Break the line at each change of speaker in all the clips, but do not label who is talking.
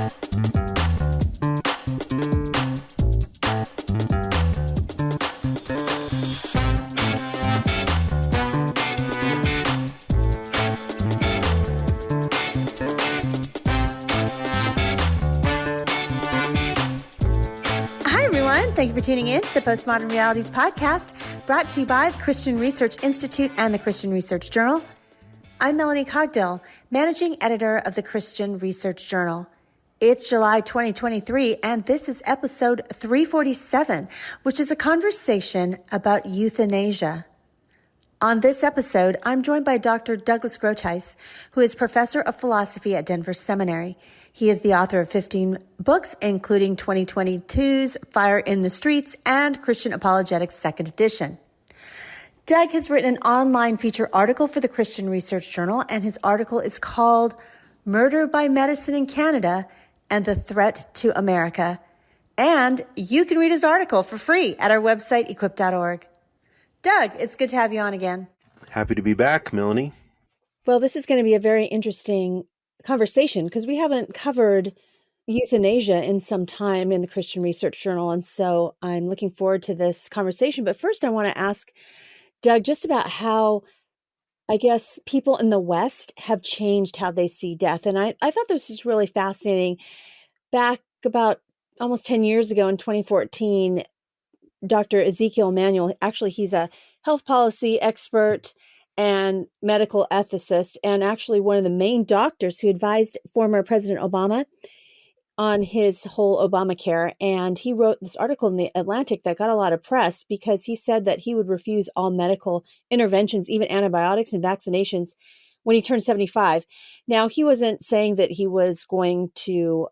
Thank you for tuning in to the Postmodern Realities podcast, brought to you by the Christian Research Institute and the Christian Research Journal. I'm Melanie Cogdill, managing editor of the Christian Research Journal. It's July 2023, and this is episode 347, which is a conversation about euthanasia. On this episode, I'm joined by Dr. Douglas Groothuis, who is professor of philosophy at Denver Seminary. He is the author of 15 books, including 2022's Fire in the Streets and Christian Apologetics 2nd edition. Doug has written an online feature article for the Christian Research Journal, and his article is called Murder by Medicine in Canada and the Threat to America. And you can read his article for free at our website, equip.org. Doug, it's good to have you on again.
Happy to be back, Melanie.
Well, this is going to be a very interesting conversation because we haven't covered euthanasia in some time in the Christian Research Journal. And so I'm looking forward to this conversation. But first, I want to ask Doug just about how, I guess, people in the West have changed how they see death. And I thought this was really fascinating. Back about almost 10 years ago in 2014, Dr. Ezekiel Emanuel, actually, he's a health policy expert and medical ethicist, and actually one of the main doctors who advised former President Obama on his whole Obamacare. And he wrote this article in the Atlantic that got a lot of press because he said that he would refuse all medical interventions, even antibiotics and vaccinations, when he turned 75. Now, he wasn't saying that he was going to,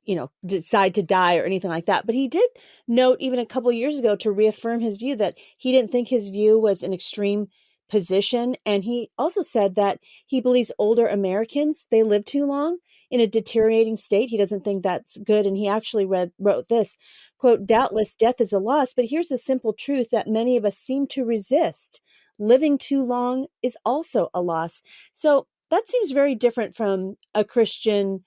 decide to die or anything like that, but he did note even a couple of years ago to reaffirm his view that he didn't think his view was an extreme position. And he also said that he believes older Americans, they live too long in a deteriorating state. He doesn't think that's good. And he actually wrote this, quote, "Doubtless death is a loss, but here's the simple truth that many of us seem to resist. Living too long is also a loss." So that seems very different from a Christian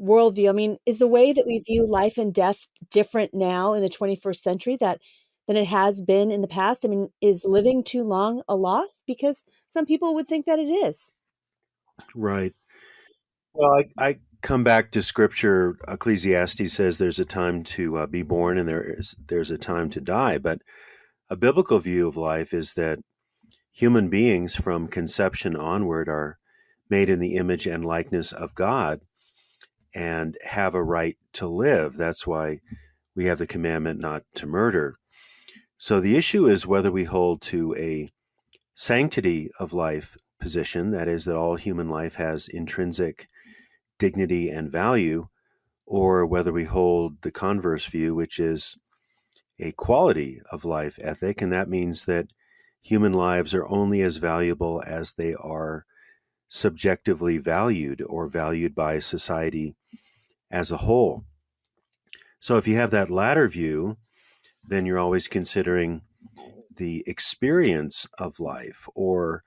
worldview. I mean, is the way that we view life and death different now in the 21st century than it has been in the past? I mean, is living too long a loss? Because some people would think that it is.
Right. Well, I come back to Scripture. Ecclesiastes says there's a time to be born and there's a time to die. But a biblical view of life is that human beings from conception onward are made in the image and likeness of God and have a right to live. That's why we have the commandment not to murder. So the issue is whether we hold to a sanctity of life position, that is, that all human life has intrinsic dignity and value, or whether we hold the converse view, which is a quality of life ethic, and that means that human lives are only as valuable as they are subjectively valued or valued by society as a whole. So if you have that latter view, then you're always considering the experience of life or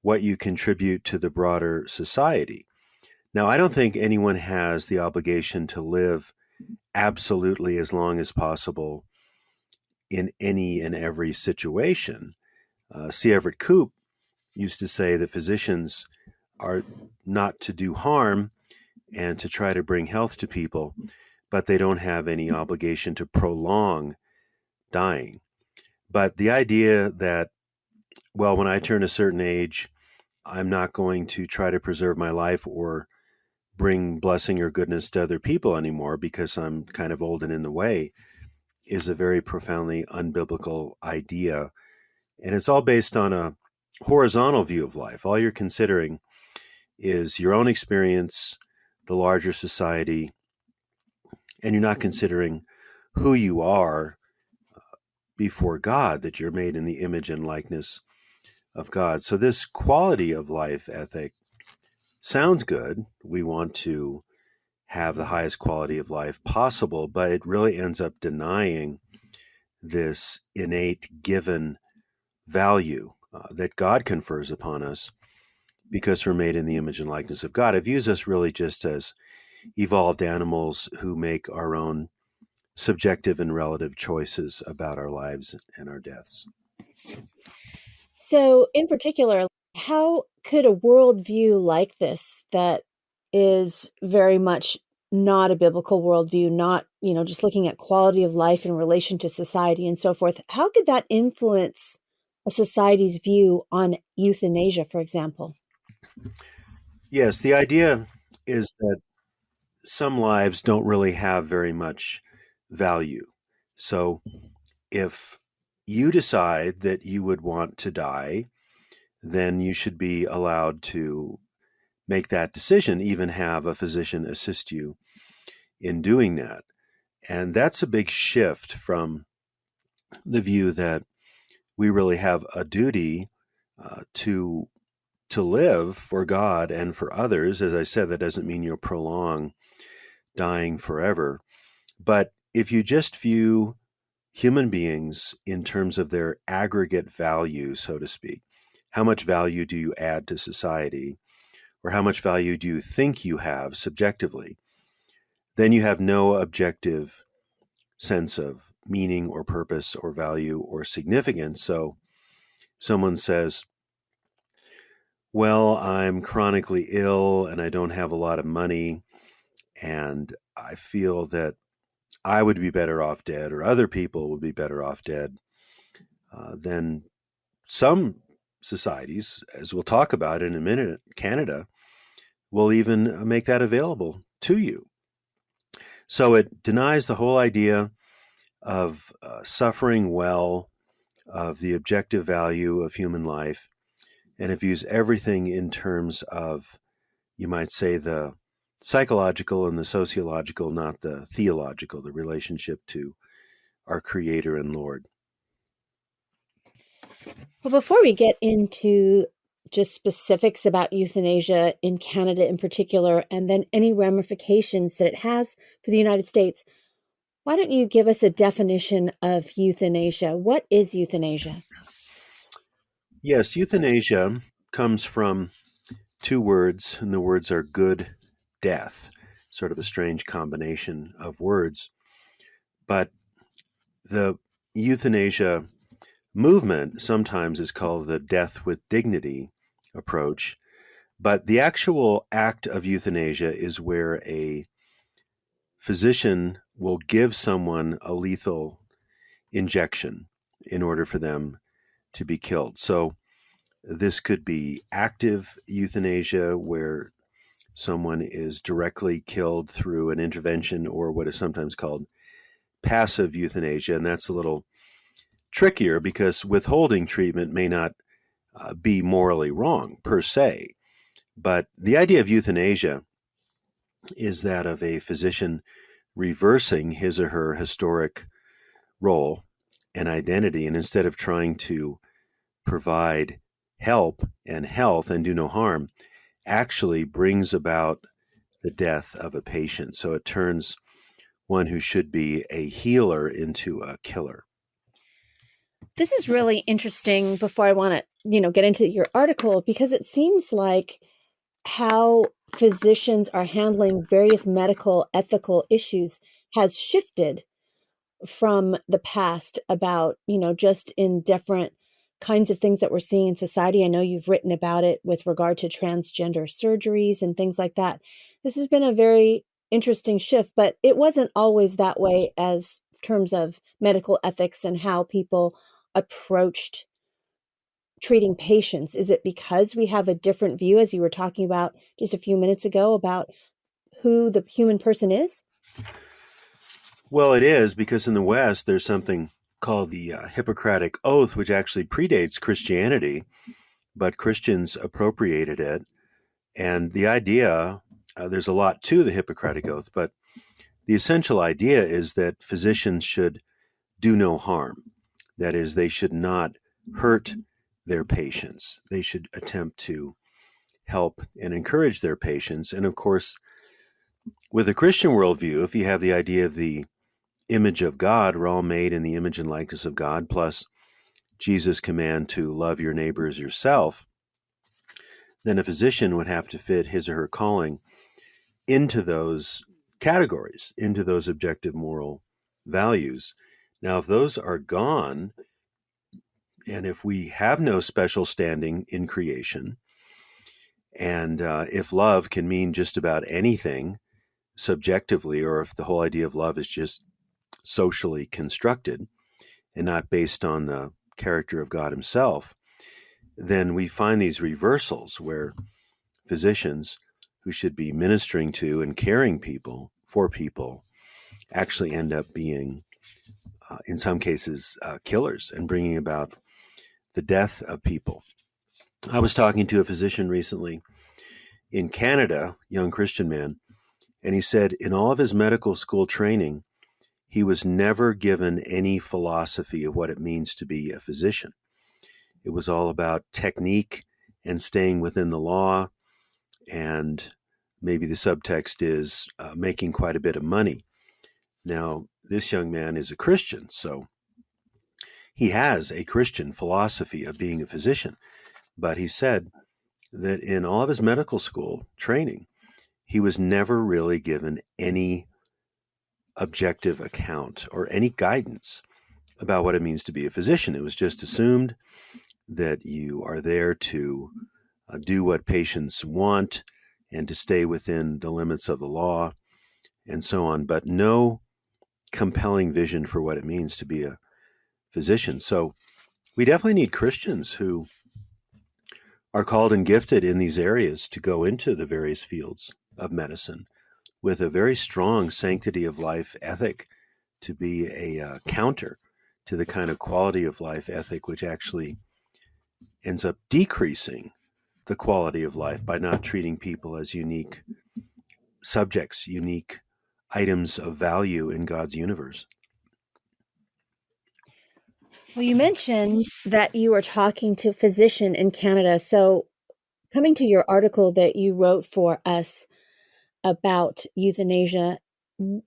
what you contribute to the broader society. Now, I don't think anyone has the obligation to live absolutely as long as possible in any and every situation. C. Everett Koop used to say that physicians are not to do harm and to try to bring health to people, but they don't have any obligation to prolong dying. But the idea that, well, when I turn a certain age, I'm not going to try to preserve my life or bring blessing or goodness to other people anymore because I'm kind of old and in the way, is a very profoundly unbiblical idea. And it's all based on a horizontal view of life. All you're considering is your own experience, the larger society, and you're not considering who you are before God, that you're made in the image and likeness of God. So this quality of life ethic sounds good. We want to have the highest quality of life possible, but it really ends up denying this innate given value that God confers upon us because we're made in the image and likeness of God. It views us really just as evolved animals who make our own subjective and relative choices about our lives and our deaths.
So, in particular, how could a worldview like this, that is very much not a biblical worldview, not, just looking at quality of life in relation to society and so forth, how could that influence a society's view on euthanasia, for example?
Yes, the idea is that some lives don't really have very much value. So if you decide that you would want to die, then you should be allowed to make that decision, even have a physician assist you in doing that. And that's a big shift from the view that we really have a duty to live for God and for others. As I said, that doesn't mean you'll prolong dying forever. But if you just view human beings in terms of their aggregate value, so to speak, how much value do you add to society, or how much value do you think you have subjectively, then you have no objective sense of meaning or purpose or value or significance. So someone says, well, I'm chronically ill and I don't have a lot of money, and I feel that I would be better off dead, or other people would be better off dead. Then some societies, as we'll talk about in a minute, Canada, will even make that available to you. So it denies the whole idea of suffering well, of the objective value of human life, and it views everything in terms of, you might say, the psychological and the sociological, not the theological, the relationship to our Creator and Lord.
Well, before we get into just specifics about euthanasia in Canada in particular, and then any ramifications that it has for the United States, why don't you give us a definition of euthanasia? What is euthanasia?
Yes, euthanasia comes from two words, and the words are good death, sort of a strange combination of words. But the euthanasia movement sometimes is called the death with dignity approach. But the actual act of euthanasia is where a physician will give someone a lethal injection in order for them to be killed. So this could be active euthanasia, where someone is directly killed through an intervention, or what is sometimes called passive euthanasia. And that's a little trickier because withholding treatment may not be morally wrong per se. But the idea of euthanasia is that of a physician reversing his or her historic role and identity. And instead of trying to provide help and health and do no harm, actually brings about the death of a patient. So it turns one who should be a healer into a killer.
This is really interesting before I want to, get into your article, because it seems like how physicians are handling various medical ethical issues has shifted from the past about, just in different kinds of things that we're seeing in society. I know you've written about it with regard to transgender surgeries and things like that. This has been a very interesting shift, but it wasn't always that way as terms of medical ethics and how people approached treating patients. Is it because we have a different view, as you were talking about just a few minutes ago, about who the human person is?
Well, it is, because in the West, there's something called the Hippocratic Oath, which actually predates Christianity, but Christians appropriated it. And the idea, there's a lot to the Hippocratic Oath, but the essential idea is that physicians should do no harm. That is, they should not hurt their patients. They should attempt to help and encourage their patients. And of course, with a Christian worldview, if you have the idea of the image of God, we're all made in the image and likeness of God, plus Jesus' command to love your neighbor as yourself, then a physician would have to fit his or her calling into those categories, into those objective moral values. Now, if those are gone, and if we have no special standing in creation, and if love can mean just about anything subjectively, or if the whole idea of love is just socially constructed and not based on the character of God himself, then we find these reversals where physicians who should be ministering to and caring people for people actually end up being, in some cases, killers and bringing about the death of people. I was talking to a physician recently in Canada, young Christian man, and he said in all of his medical school training, he was never given any philosophy of what it means to be a physician. It was all about technique and staying within the law, and maybe the subtext is making quite a bit of money. Now, this young man is a Christian, so he has a Christian philosophy of being a physician. But he said that in all of his medical school training, he was never really given any objective account or any guidance about what it means to be a physician. It was just assumed that you are there to do what patients want and to stay within the limits of the law and so on, but no compelling vision for what it means to be a physician. So we definitely need Christians who are called and gifted in these areas to go into the various fields of medicine with a very strong sanctity of life ethic to be a counter to the kind of quality of life ethic which actually ends up decreasing the quality of life by not treating people as unique subjects, unique items of value in God's universe.
Well, you mentioned that you were talking to a physician in Canada. So, coming to your article that you wrote for us about euthanasia,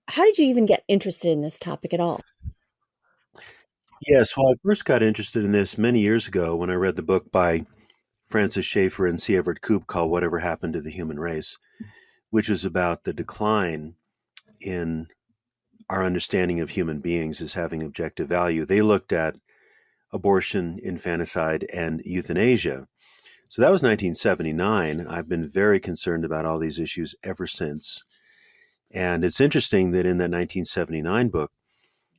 how did you even get interested in this topic at all?
Yes, well, I first got interested in this many years ago when I read the book by Francis Schaeffer and C. Everett Koop called Whatever Happened to the Human Race, which was about the decline in our understanding of human beings as having objective value. They looked at abortion, infanticide, and euthanasia. So that was 1979. I've been very concerned about all these issues ever since. And it's interesting that in that 1979 book,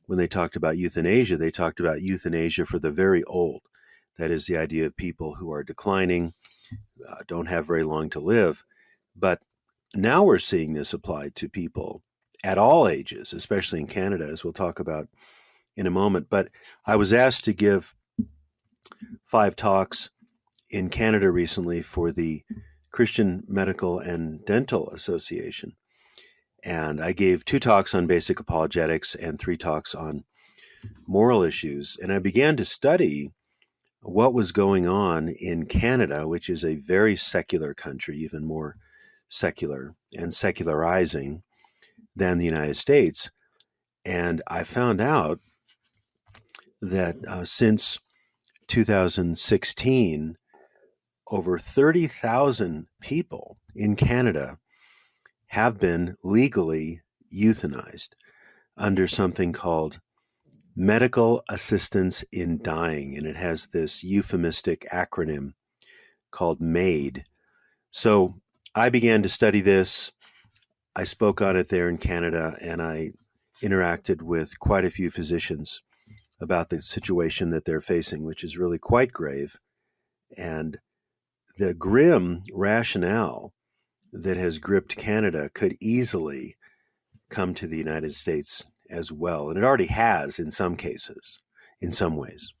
when they talked about euthanasia, they talked about euthanasia for the very old. That is the idea of people who are declining, don't have very long to live. But now we're seeing this applied to people at all ages, especially in Canada, as we'll talk about in a moment. But I was asked to give 5 talks in Canada recently for the Christian Medical and Dental Association. And I gave 2 talks on basic apologetics and 3 talks on moral issues. And I began to study what was going on in Canada, which is a very secular country, even more secular and secularizing than the United States. And I found out that since 2016, over 30,000 people in Canada have been legally euthanized under something called medical assistance in dying. And it has this euphemistic acronym called MAiD. So I began to study this. I spoke on it there in Canada, and I interacted with quite a few physicians about the situation that they're facing, which is really quite grave. And the grim rationale that has gripped Canada could easily come to the United States as well. And it already has in some cases, in some ways.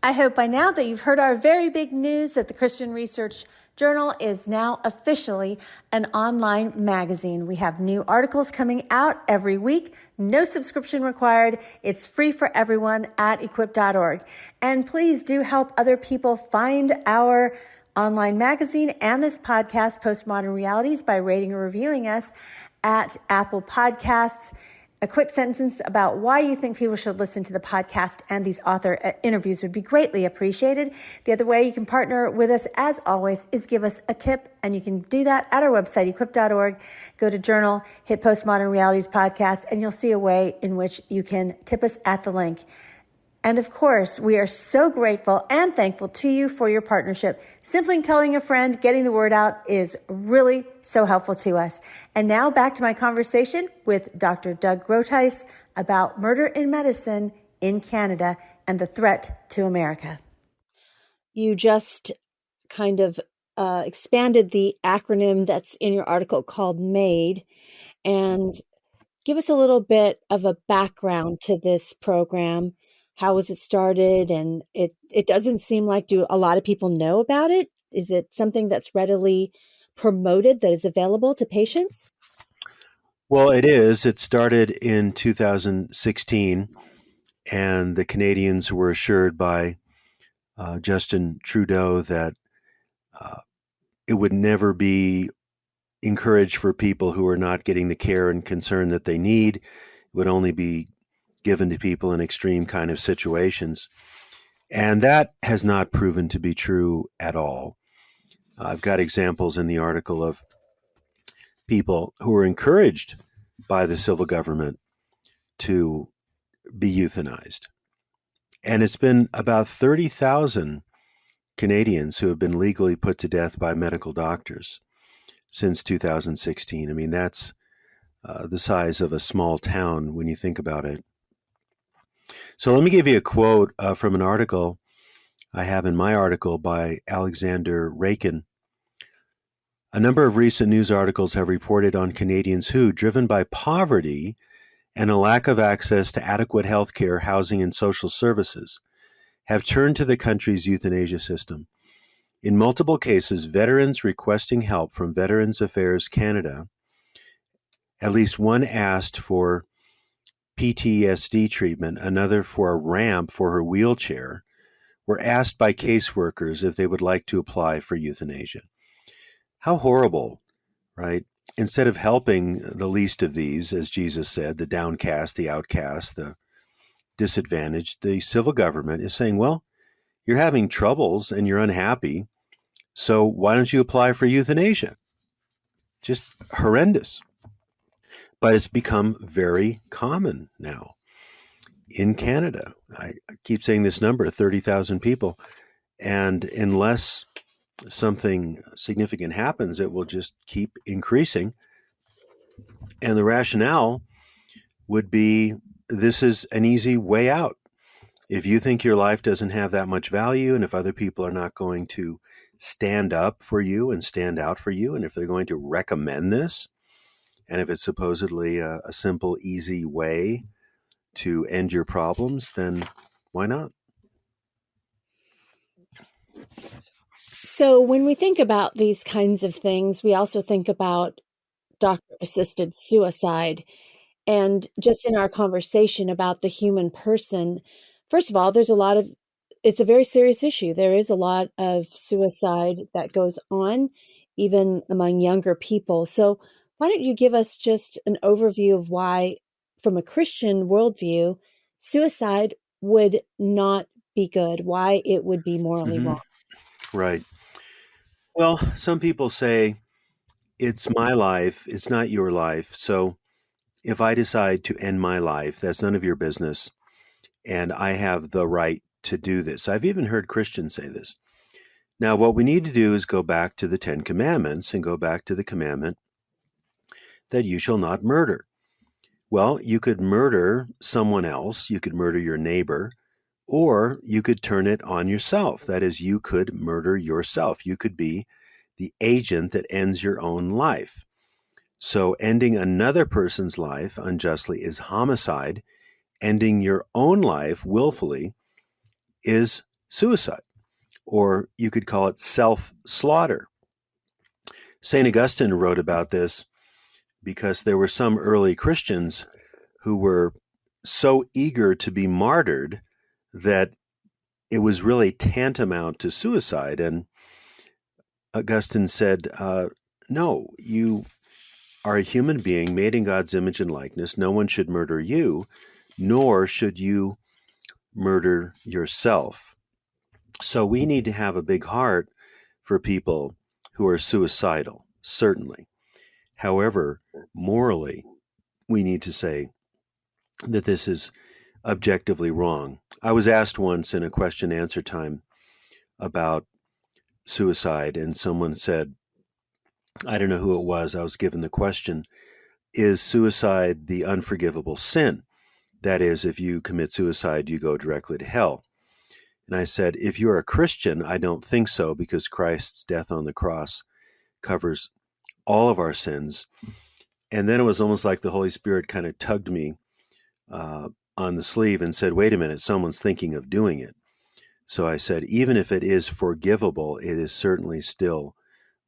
I hope by now that you've heard our very big news that the Christian Research Journal is now officially an online magazine. We have new articles coming out every week, no subscription required. It's free for everyone at equip.org. And please do help other people find our online magazine and this podcast, Postmodern Realities, by rating or reviewing us at Apple Podcasts a quick sentence about why you think people should listen to the podcast and these author interviews would be greatly appreciated. The other way you can partner with us, as always, is give us a tip, and you can do that at our website, equip.org. Go to Journal, hit Postmodern Realities Podcast, and you'll see a way in which you can tip us at the link. And of course, we are so grateful and thankful to you for your partnership. Simply telling a friend, getting the word out is really so helpful to us. And now back to my conversation with Dr. Doug Groothuis about murder in medicine in Canada and the threat to America. You just kind of expanded the acronym that's in your article called MAiD, and give us a little bit of a background to this program. How was it started? And it doesn't seem like, do a lot of people know about it? Is it something that's readily promoted that is available to patients?
Well, it is. It started in 2016, and the Canadians were assured by Justin Trudeau that it would never be encouraged for people who are not getting the care and concern that they need. It would only be given to people in extreme kind of situations. And that has not proven to be true at all. I've got examples in the article of people who were encouraged by the civil government to be euthanized. And it's been about 30,000 Canadians who have been legally put to death by medical doctors since 2016. I mean, that's the size of a small town when you think about it. So let me give you a quote from an article I have in my article by Alexander Rakin. A number of recent news articles have reported on Canadians who, driven by poverty and a lack of access to adequate health care, housing, and social services, have turned to the country's euthanasia system. In multiple cases, veterans requesting help from Veterans Affairs Canada, at least one asked for PTSD treatment, another for a ramp for her wheelchair, were asked by caseworkers if they would like to apply for euthanasia. How horrible, right? Instead of helping the least of these, as Jesus said, the downcast, the outcast, the disadvantaged, the civil government is saying, well, you're having troubles and you're unhappy, so why don't you apply for euthanasia? Just horrendous. But it's become very common now in Canada. I keep saying this number, 30,000 people. And unless something significant happens, it will just keep increasing. And the rationale would be this is an easy way out. If you think your life doesn't have that much value, and if other people are not going to stand up for you and stand out for you, and if they're going to recommend this, and if it's supposedly a simple, easy way to end your problems, then why not?
So when we think about these kinds of things, we also think about doctor-assisted suicide. And just in our conversation about the human person, first of all, it's a very serious issue. There is a lot of suicide that goes on, even among younger people. So why don't you give us just an overview of why, from a Christian worldview, suicide would not be good, why it would be morally
Mm-hmm.
wrong?
Right. Well, some people say it's my life, it's not your life. So if I decide to end my life, that's none of your business. And I have the right to do this. I've even heard Christians say this. Now, what we need to do is go back to the Ten Commandments and go back to the commandment that you shall not murder. Well, you could murder someone else, you could murder your neighbor, or you could turn it on yourself. That is, you could murder yourself. You could be the agent that ends your own life. So ending another person's life unjustly is homicide. Ending your own life willfully is suicide, or you could call it self-slaughter. St. Augustine wrote about this because there were some early Christians who were so eager to be martyred that it was really tantamount to suicide. And Augustine said, no, you are a human being made in God's image and likeness. No one should murder you, nor should you murder yourself. So we need to have a big heart for people who are suicidal, certainly. However, morally, we need to say that this is objectively wrong. I was asked once in a question answer time about suicide, and someone said, I don't know who it was, I was given the question, is suicide the unforgivable sin? That is, if you commit suicide, you go directly to hell. And I said, if you're a Christian, I don't think so, because Christ's death on the cross covers all of our sins. And then it was almost like the Holy Spirit kind of tugged me on the sleeve and said, wait a minute, someone's thinking of doing it. So I said, even if it is forgivable, it is certainly still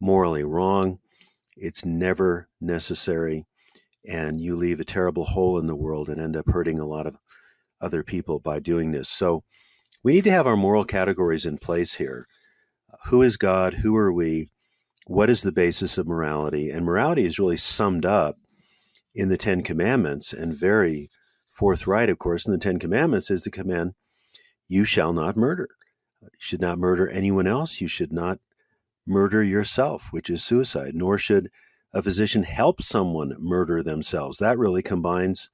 morally wrong. It's never necessary. And you leave a terrible hole in the world and end up hurting a lot of other people by doing this. So we need to have our moral categories in place here. Who is God? Who are we? What is the basis of morality? And morality is really summed up in the Ten Commandments, and very forthright, of course, in the Ten Commandments is the command, you shall not murder. You should not murder anyone else. You should not murder yourself, which is suicide, nor should a physician help someone murder themselves. That really combines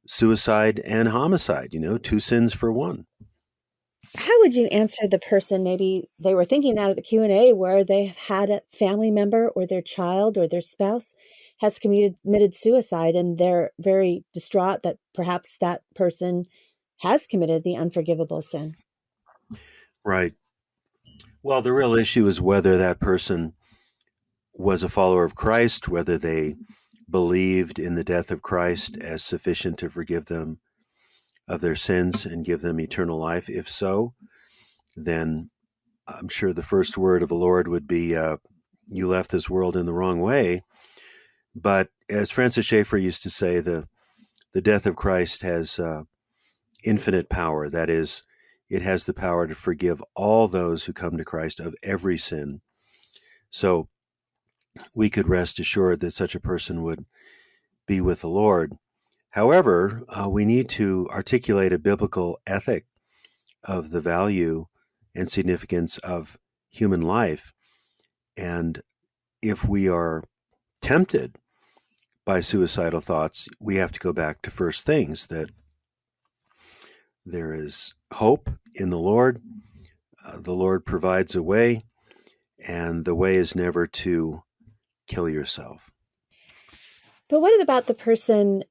suicide and homicide, two sins for one.
How would you answer the person, maybe they were thinking that at the Q&A, where they had a family member or their child or their spouse has committed suicide, and they're very distraught that perhaps that person has committed the unforgivable sin?
Right. Well, the real issue is whether that person was a follower of Christ, whether they believed in the death of Christ as sufficient to forgive them of their sins and give them eternal life. If so, then I'm sure the first word of the Lord would be, you left this world in the wrong way. But as Francis Schaeffer used to say, the death of Christ has infinite power. That is, it has the power to forgive all those who come to Christ of every sin. So we could rest assured that such a person would be with the Lord. However, we need to articulate a biblical ethic of the value and significance of human life. And if we are tempted by suicidal thoughts, we have to go back to first things, that there is hope in the Lord. The Lord provides a way, and the way is never to kill yourself.
But what about the person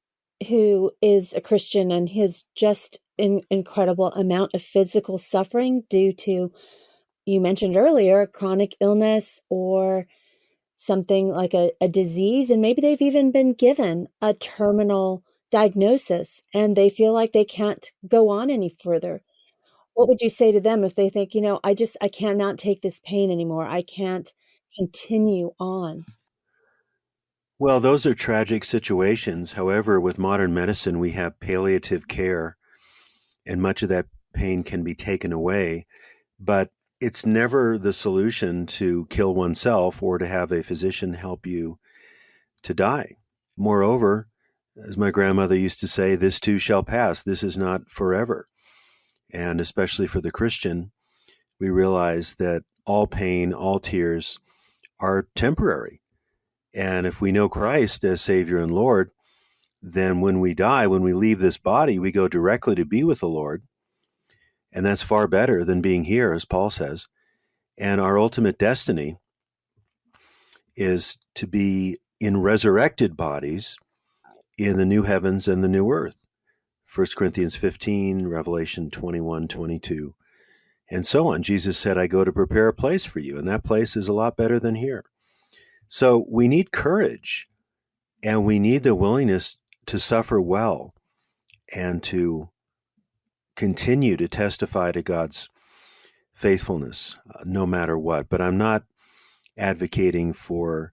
who is a Christian and has just an incredible amount of physical suffering due to, you mentioned earlier, chronic illness or something like a disease, and maybe they've even been given a terminal diagnosis and they feel like they can't go on any further? What would you say to them if they think, I cannot take this pain anymore. I can't continue on?
Well, those are tragic situations. However, with modern medicine, we have palliative care, and much of that pain can be taken away. But it's never the solution to kill oneself or to have a physician help you to die. Moreover, as my grandmother used to say, this too shall pass. This is not forever. And especially for the Christian, we realize that all pain, all tears are temporary. And if we know Christ as Savior and Lord, then when we die, when we leave this body, we go directly to be with the Lord. And that's far better than being here, as Paul says. And our ultimate destiny is to be in resurrected bodies in the new heavens and the new earth. 1 Corinthians 15, Revelation 21, 22, and so on. Jesus said, I go to prepare a place for you, and that place is a lot better than here. So we need courage, and we need the willingness to suffer well and to continue to testify to God's faithfulness, no matter what. But I'm not advocating for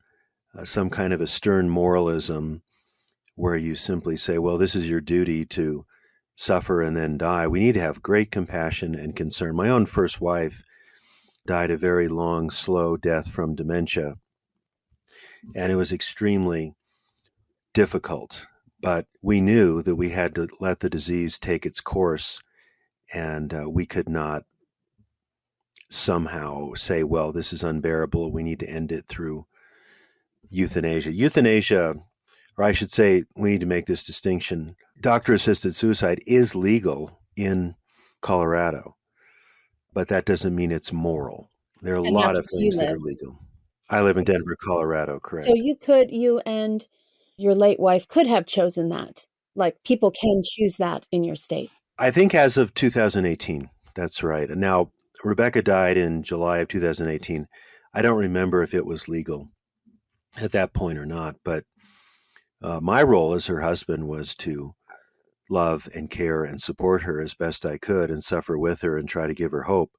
some kind of a stern moralism where you simply say, well, this is your duty to suffer and then die. We need to have great compassion and concern. My own first wife died a very long, slow death from dementia, and it was extremely difficult, but we knew that we had to let the disease take its course, and we could not somehow say, well, this is unbearable, we need to end it through euthanasia. Euthanasia, or I should say, we need to make this distinction. Doctor-assisted suicide is legal in Colorado, but that doesn't mean it's moral. There are a
And
lot
that's
of
where you
things that
live.
are legal. I live in Denver, Colorado,
So
correct.
you and your late wife could have chosen that. Like, people can choose that in your state.
I think as of 2018, that's right. And now Rebecca died in July of 2018. I don't remember if it was legal at that point or not, but my role as her husband was to love and care and support her as best I could and suffer with her and try to give her hope.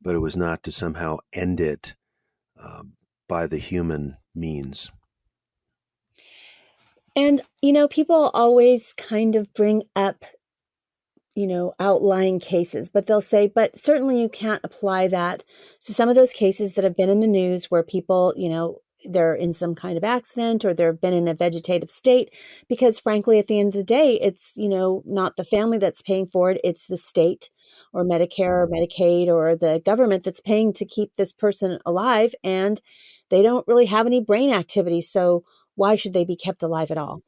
But it was not to somehow end it um, by the human means.
And, people always kind of bring up, outlying cases, but they'll say, but certainly you can't apply that to some of those cases that have been in the news where people, they're in some kind of accident or they've been in a vegetative state, because frankly, at the end of the day, it's, not the family that's paying for it. It's the state or Medicare or Medicaid or the government that's paying to keep this person alive. And they don't really have any brain activity. So why should they be kept alive at all?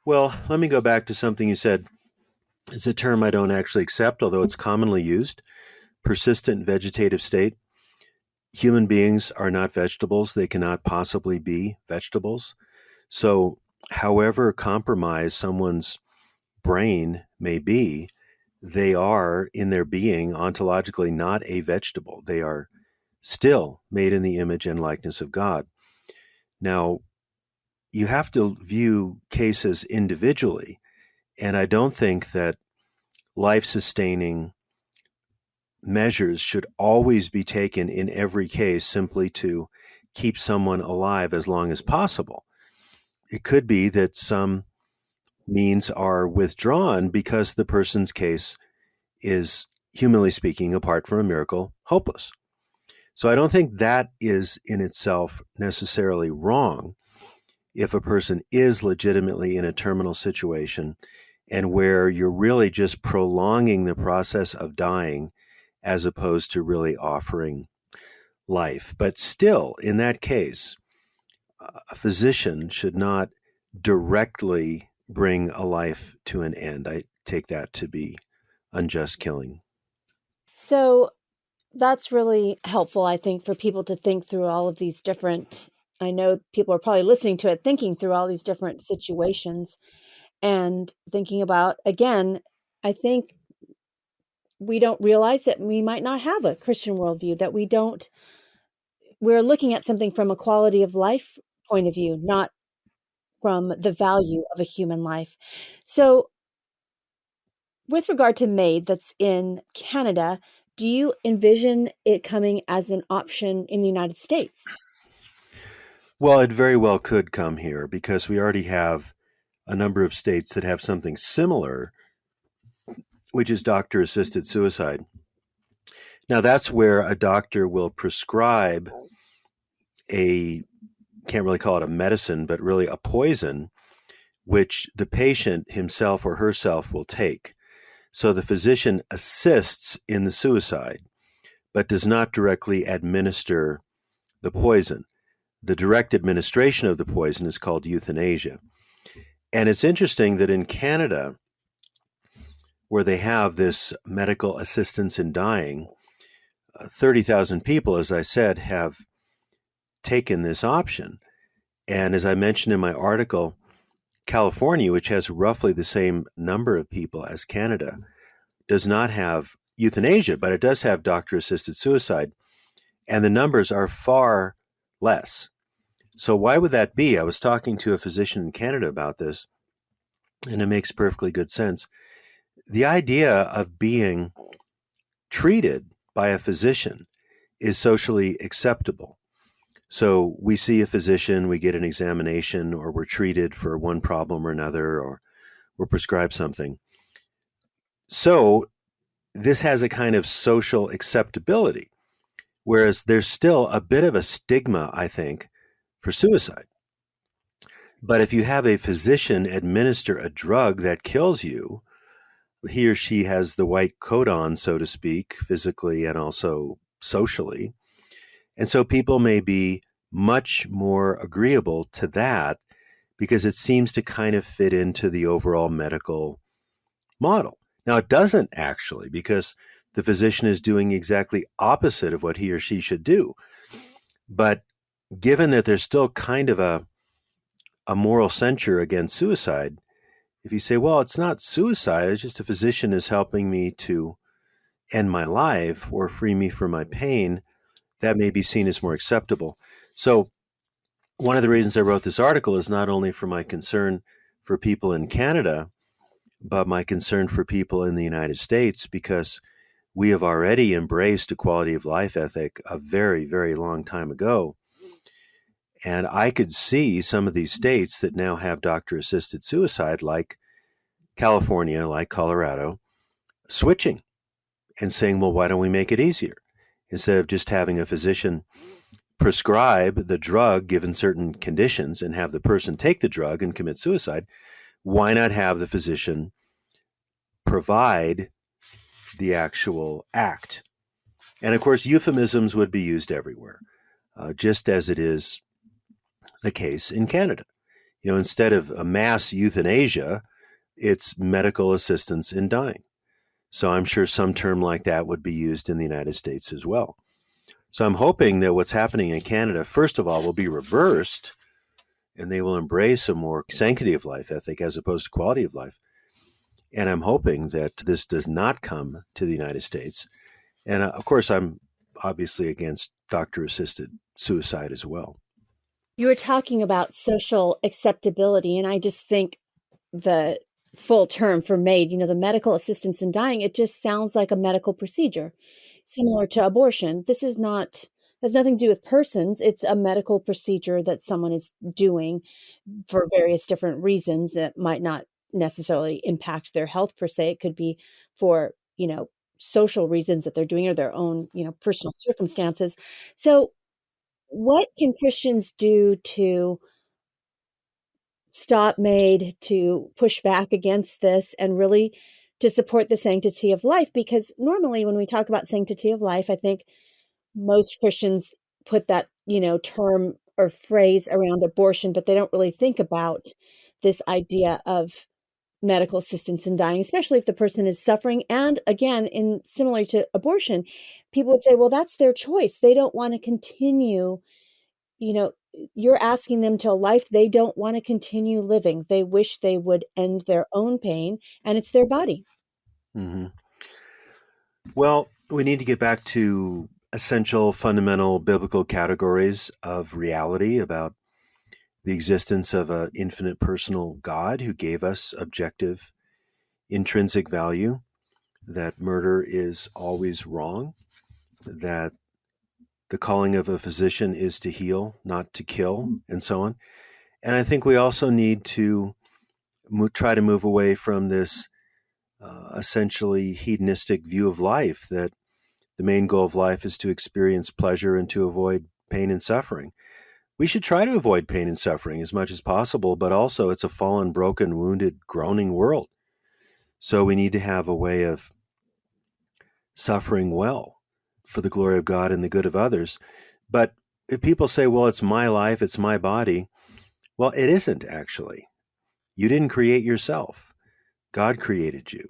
Well, let me go back to something you said. It's a term I don't actually accept, although it's commonly used. Persistent vegetative state. Human beings are not vegetables. They cannot possibly be vegetables. So, however compromised someone's brain may be, they are, in their being, ontologically not a vegetable. They are still made in the image and likeness of God. Now, you have to view cases individually, and I don't think that life sustaining measures should always be taken in every case simply to keep someone alive as long as possible. It could be that some means are withdrawn because the person's case is, humanly speaking, apart from a miracle, hopeless. So I don't think that is in itself necessarily wrong if a person is legitimately in a terminal situation and where you're really just prolonging the process of dying as opposed to really offering life. But still, in that case, a physician should not directly bring a life to an end. I take that to be unjust killing.
So that's really helpful, I think, for people to think through all of these different. I know people are probably listening to it, thinking through all these different situations and thinking about, again, I think we don't realize that we might not have a Christian worldview, that we're looking at something from a quality of life point of view, not from the value of a human life. So, with regard to MAiD that's in Canada, do you envision it coming as an option in the United States?
Well, it very well could come here because we already have a number of states that have something similar, which is doctor assisted suicide. Now, that's where a doctor will prescribe a, can't really call it a medicine, but really a poison, which the patient himself or herself will take. So the physician assists in the suicide, but does not directly administer the poison. The direct administration of the poison is called euthanasia. And it's interesting that in Canada, where they have this medical assistance in dying, 30,000 people, as I said, have taken this option. And as I mentioned in my article, California, which has roughly the same number of people as Canada, does not have euthanasia, but it does have doctor assisted suicide. And the numbers are far less. So, why would that be? I was talking to a physician in Canada about this, and it makes perfectly good sense. The idea of being treated by a physician is socially acceptable. So we see a physician, we get an examination, or we're treated for one problem or another, or we're prescribed something. So this has a kind of social acceptability, whereas there's still a bit of a stigma, I think, for suicide. But if you have a physician administer a drug that kills you, he or she has the white coat on, so to speak, physically and also socially. And so people may be much more agreeable to that because it seems to kind of fit into the overall medical model. Now, it doesn't actually, because the physician is doing exactly opposite of what he or she should do. But given that there's still kind of a moral censure against suicide, if you say, well, it's not suicide, it's just a physician is helping me to end my life or free me from my pain, that may be seen as more acceptable. So, one of the reasons I wrote this article is not only for my concern for people in Canada, but my concern for people in the United States, because we have already embraced a quality of life ethic a very, very long time ago. And I could see some of these states that now have doctor assisted suicide, like California, like Colorado, switching and saying, well, why don't we make it easier? Instead of just having a physician prescribe the drug given certain conditions and have the person take the drug and commit suicide, why not have the physician provide the actual act? And of course, euphemisms would be used everywhere, just as it is the case in Canada. You know, instead of a mass euthanasia, it's medical assistance in dying. So I'm sure some term like that would be used in the United States as well. So I'm hoping that what's happening in Canada, first of all, will be reversed and they will embrace a more sanctity of life ethic as opposed to quality of life. And I'm hoping that this does not come to the United States. And of course, I'm obviously against doctor assisted suicide as well.
You were talking about social acceptability, and I just think the full term for MAiD, the medical assistance in dying, it just sounds like a medical procedure, similar to abortion. This is not, has nothing to do with persons. It's a medical procedure that someone is doing for various different reasons that might not necessarily impact their health per se. It could be for, social reasons that they're doing or their own, personal circumstances. So what can Christians do to stop MAiD, to push back against this, and really to support the sanctity of life? Because normally when we talk about sanctity of life, I think most Christians put that, term or phrase around abortion, but they don't really think about this idea of medical assistance in dying, especially if the person is suffering. And again, in similar to abortion, people would say, well, that's their choice. They don't want to continue, you know, you're asking them to a life they don't want to continue living. They wish they would end their own pain, and it's their body.
Mm-hmm. Well, we need to get back to essential, fundamental biblical categories of reality about the existence of an infinite personal God who gave us objective, intrinsic value, that murder is always wrong, that the calling of a physician is to heal, not to kill, and so on. And I think we also need to try to move away from this essentially hedonistic view of life, that the main goal of life is to experience pleasure and to avoid pain and suffering. We should try to avoid pain and suffering as much as possible, but also it's a fallen, broken, wounded, groaning world. So we need to have a way of suffering well for the glory of God and the good of others. But if people say, well, it's my life, it's my body, well, it isn't actually. You didn't create yourself. God created you.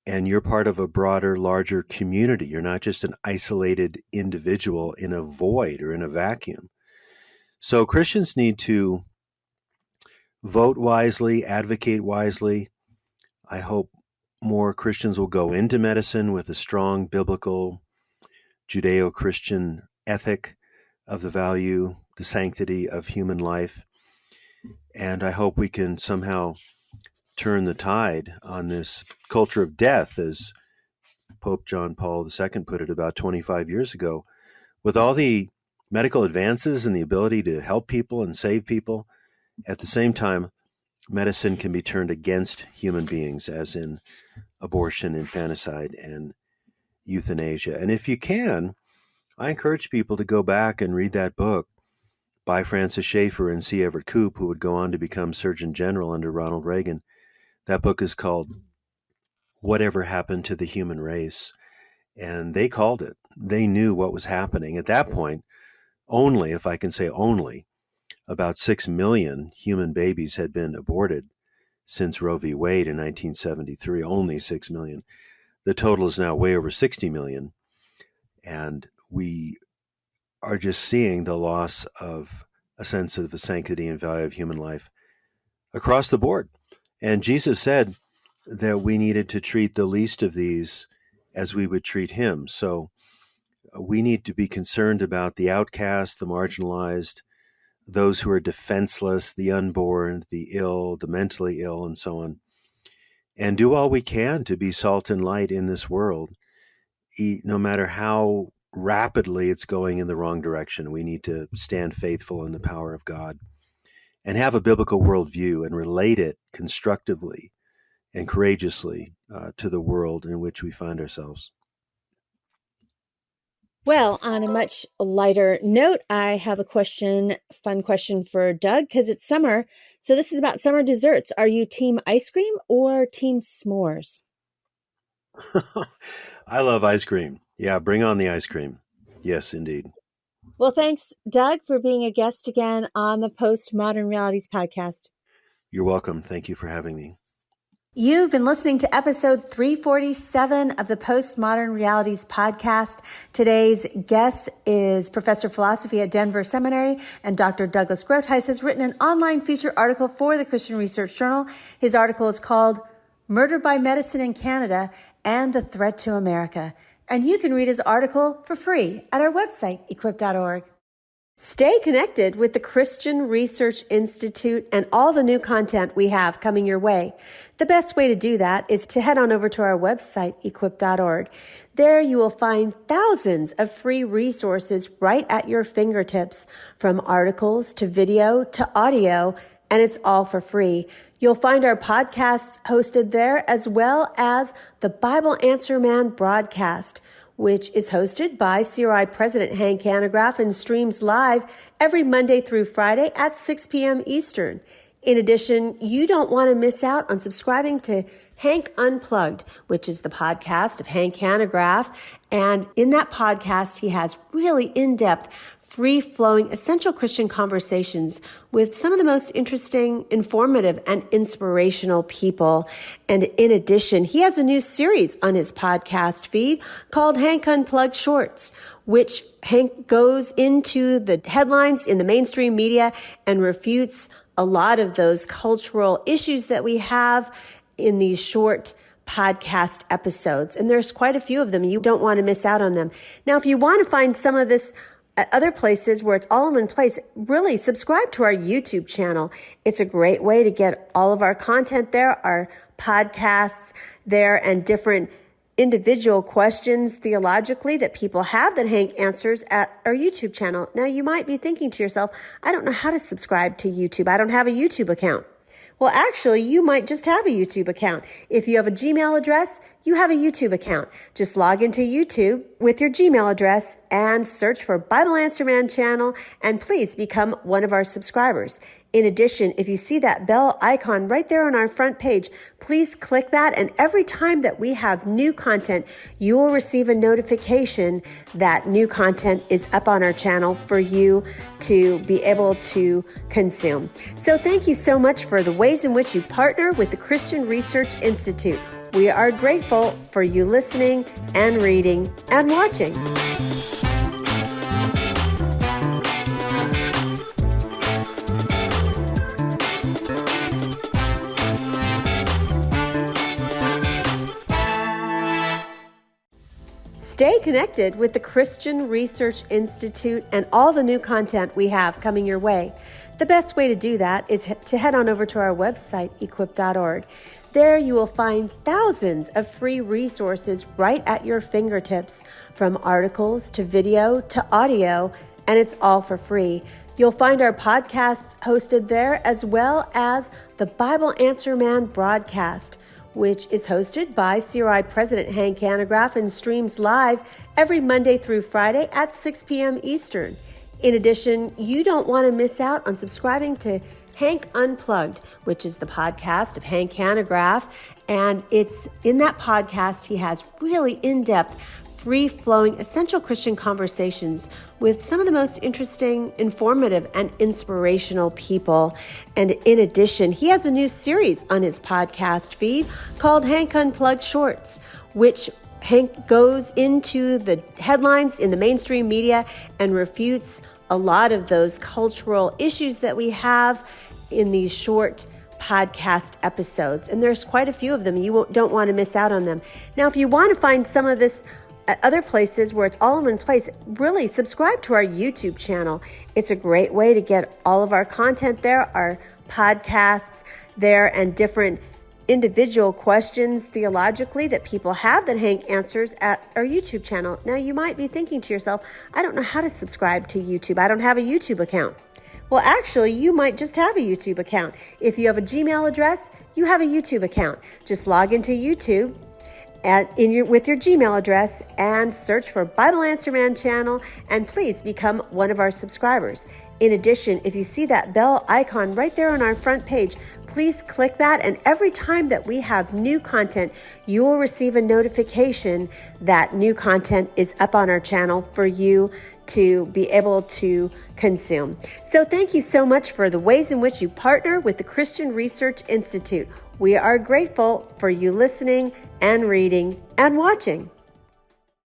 And you're part of a broader, larger community. You're not just an isolated individual in a void or in a vacuum. So Christians need to vote wisely, advocate wisely. I hope more Christians will go into medicine with a strong biblical Judeo-Christian ethic of the value, the sanctity of human life. And I hope we can somehow turn the tide on this culture of death, as Pope John Paul II put it about 25 years ago. With all the medical advances and the ability to help people and save people, at the same time, medicine can be turned against human beings, as in abortion, infanticide, and euthanasia. And if you can, I encourage people to go back and read that book by Francis Schaeffer and C. Everett Koop, who would go on to become Surgeon General under Ronald Reagan. That book is called Whatever Happened to the Human Race? And they called it. They knew what was happening. At that point, only, if I can say only, about 6 million human babies had been aborted since Roe v. Wade in 1973, only 6 million. The total is now way over 60 million. And we are just seeing the loss of a sense of the sanctity and value of human life across the board. And Jesus said that we needed to treat the least of these as we would treat him. So we need to be concerned about the outcast, the marginalized, those who are defenseless, the unborn, the ill, the mentally ill, and so on, and do all we can to be salt and light in this world. No matter how rapidly it's going in the wrong direction, we need to stand faithful in the power of God and have a biblical worldview and relate it constructively and courageously to the world in which we find ourselves.
Well, on a much lighter note, I have a fun question for Doug, because it's summer. So this is about summer desserts. Are you team ice cream or team s'mores?
I love ice cream. Yeah, bring on the ice cream. Yes, indeed.
Well, thanks, Doug, for being a guest again on the Postmodern Realities podcast.
You're welcome. Thank you for having me.
You've been listening to episode 347 of the Postmodern Realities podcast. Today's guest is Professor of Philosophy at Denver Seminary, and Dr. Douglas Groothuis has written an online feature article for the Christian Research Journal. His article is called Murder by Medicine in Canada and the Threat to America. And you can read his article for free at our website, equip.org. Stay connected with the Christian Research Institute and all the new content we have coming your way. The best way to do that is to head on over to our website, equip.org. There you will find thousands of free resources right at your fingertips, from articles to video to audio, and it's all for free. You'll find our podcasts hosted there, as well as the Bible Answer Man broadcast, which is hosted by CRI President Hank Hanegraaff and streams live every Monday through Friday at 6 p.m. Eastern. In addition, you don't want to miss out on subscribing to Hank Unplugged, which is the podcast of Hank Hanegraaff. And in that podcast, he has really in-depth, free-flowing, essential Christian conversations with some of the most interesting, informative, and inspirational people. And in addition, he has a new series on his podcast feed called Hank Unplugged Shorts, which Hank goes into the headlines in the mainstream media and refutes a lot of those cultural issues that we have in these short podcast episodes. And there's quite a few of them. You don't want to miss out on them. Now, if you want to find some of this at other places where it's all in one place, really subscribe to our YouTube channel. It's a great way to get all of our content there, our podcasts there, and different individual questions theologically that people have that Hank answers at our YouTube channel. Now, you might be thinking to yourself, I don't know how to subscribe to YouTube. I don't have a YouTube account. Well, actually, you might just have a YouTube account. If you have a Gmail address, you have a YouTube account. Just log into YouTube with your Gmail address and search for Bible Answer Man channel, and please become one of our subscribers. In addition, if you see that bell icon right there on our front page, please click that, and every time that we have new content, you will receive a notification that new content is up on our channel for you to be able to consume. So thank you so much for the ways in which you partner with the Christian Research Institute. We are grateful for you listening and reading and watching. Stay connected with the Christian Research Institute and all the new content we have coming your way. The best way to do that is to head on over to our website, equip.org. There you will find thousands of free resources right at your fingertips, from articles to video to audio, and it's all for free. You'll find our podcasts hosted there, as well as the Bible Answer Man broadcast, which is hosted by CRI President Hank Hanegraaff and streams live every Monday through Friday at 6 p.m. Eastern. In addition, you don't want to miss out on subscribing to Hank Unplugged, which is the podcast of Hank Hanegraaff. And it's in that podcast, he has really in-depth, free-flowing, essential Christian conversations with some of the most interesting, informative, and inspirational people. And in addition, he has a new series on his podcast feed called Hank Unplugged Shorts, which Hank goes into the headlines in the mainstream media and refutes a lot of those cultural issues that we have in these short podcast episodes. And there's quite a few of them. You don't want to miss out on them. Now, if you want to find some of this at other places where it's all in one place, really subscribe to our YouTube channel. It's a great way to get all of our content there, our podcasts there, and different individual questions theologically that people have that Hank answers at our YouTube channel. Now, you might be thinking to yourself, I don't know how to subscribe to YouTube. I don't have a YouTube account. Well, actually, you might just have a YouTube account. If you have a Gmail address, you have a YouTube account. Just log into YouTube with your Gmail address and search for Bible Answer Man channel, and please become one of our subscribers. In addition, if you see that bell icon right there on our front page, please click that, and every time that we have new content, you will receive a notification that new content is up on our channel for you to be able to consume. So thank you so much for the ways in which you partner with the Christian Research Institute. We are grateful for you listening and reading and watching.